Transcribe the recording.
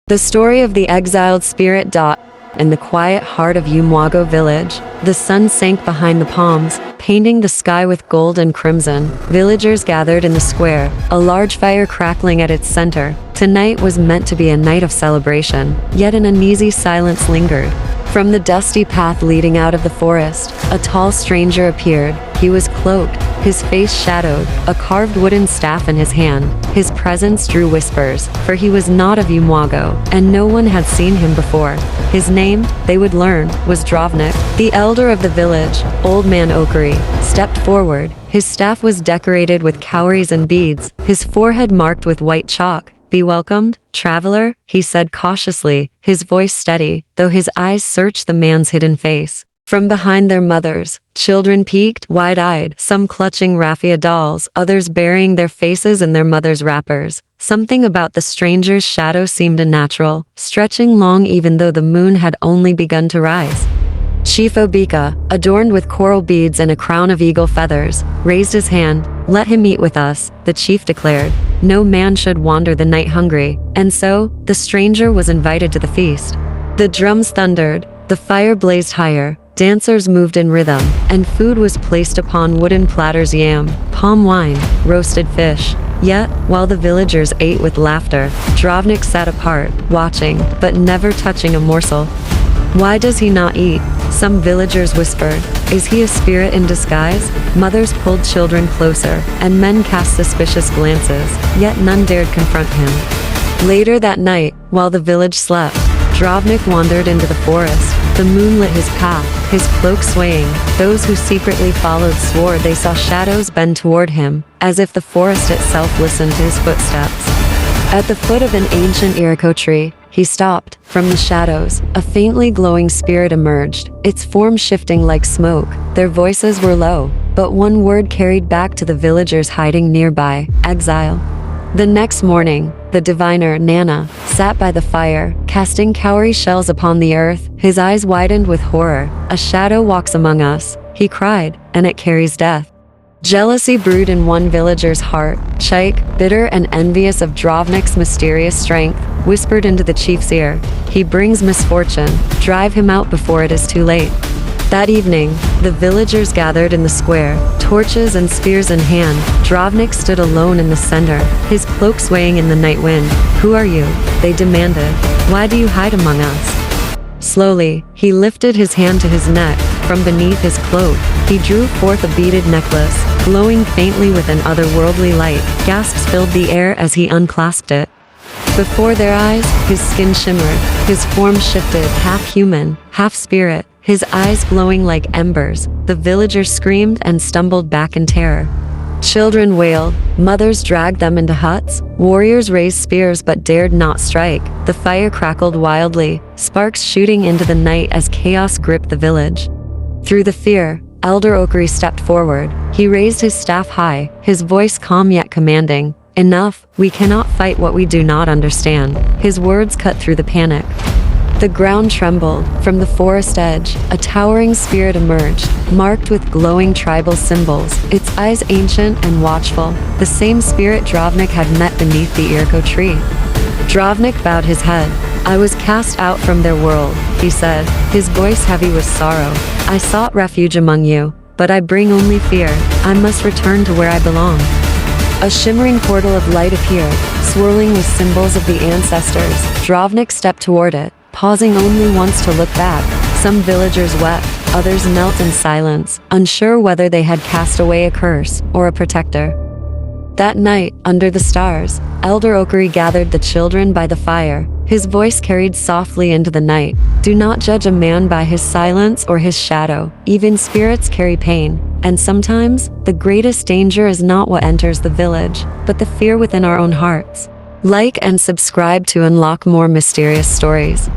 The story of the exiled spirit. In the quiet heart of Umwago village, the sun sank behind the palms, painting the sky with gold and crimson. Villagers gathered in the square, a large fire crackling at its center. Tonight was meant to be a night of celebration, yet an uneasy silence lingered. From the dusty path leading out of the forest, a tall stranger appeared. He was cloaked, his face shadowed, a carved wooden staff in his hand. His presence drew whispers, for he was not of Umwago, and no one had seen him before. His name, they would learn, was Drovnik. The elder of the village, Old Man Okari, stepped forward. His staff was decorated with cowries and beads, his forehead marked with white chalk. "Be welcomed, traveler," he said cautiously, his voice steady, though his eyes searched the man's hidden face. From behind their mothers, children peeked, wide-eyed, some clutching raffia dolls, others burying their faces in their mothers' wrappers. Something about the stranger's shadow seemed unnatural, stretching long even though the moon had only begun to rise. Chief Obika, adorned with coral beads and a crown of eagle feathers, raised his hand. "Let him eat with us," the chief declared. No man should wander the night hungry, and so, the stranger was invited to the feast. The drums thundered, the fire blazed higher, dancers moved in rhythm, and food was placed upon wooden platters: yam, palm wine, roasted fish. Yet, while the villagers ate with laughter, Drovnik sat apart, watching, but never touching a morsel. "Why does he not eat?" some villagers whispered. "Is he a spirit in disguise?" Mothers pulled children closer, and men cast suspicious glances, yet none dared confront him. Later that night, while the village slept, Drovnik wandered into the forest. The moon lit his path, his cloak swaying. Those who secretly followed swore they saw shadows bend toward him, as if the forest itself listened to his footsteps. At the foot of an ancient iroko tree, he stopped. From the shadows, a faintly glowing spirit emerged, its form shifting like smoke. Their voices were low, but one word carried back to the villagers hiding nearby: exile. The next morning, the diviner, Nana, sat by the fire, casting cowrie shells upon the earth. His eyes widened with horror. "A shadow walks among us," he cried, "and it carries death." Jealousy brewed in one villager's heart. Chaik, bitter and envious of Drovnik's mysterious strength, whispered into the chief's ear, "He brings misfortune. Drive him out before it is too late." That evening, the villagers gathered in the square, torches and spears in hand. Drovnik stood alone in the center, his cloak swaying in the night wind. "Who are you?" they demanded. "Why do you hide among us?" Slowly, he lifted his hand to his neck. From beneath his cloak, he drew forth a beaded necklace, glowing faintly with an otherworldly light. Gasps filled the air as he unclasped it. Before their eyes, his skin shimmered, his form shifted, half human, half spirit, his eyes glowing like embers. The villagers screamed and stumbled back in terror. Children wailed, mothers dragged them into huts, warriors raised spears but dared not strike. The fire crackled wildly, sparks shooting into the night as chaos gripped the village. Through the fear, Elder Okari stepped forward. He raised his staff high, his voice calm yet commanding. "Enough, we cannot fight what we do not understand." His words cut through the panic. The ground trembled. From the forest edge, a towering spirit emerged, marked with glowing tribal symbols, its eyes ancient and watchful, the same spirit Drovnik had met beneath the iroko tree. Drovnik bowed his head. "I was cast out from their world," he said, his voice heavy with sorrow. "I sought refuge among you, but I bring only fear. I must return to where I belong." A shimmering portal of light appeared, swirling with symbols of the ancestors. Drovnik stepped toward it, pausing only once to look back. Some villagers wept, others knelt in silence, unsure whether they had cast away a curse or a protector. That night, under the stars, Elder Okari gathered the children by the fire. His voice carried softly into the night. "Do not judge a man by his silence or his shadow. Even spirits carry pain. And sometimes, the greatest danger is not what enters the village, but the fear within our own hearts." Like and subscribe to unlock more mysterious stories.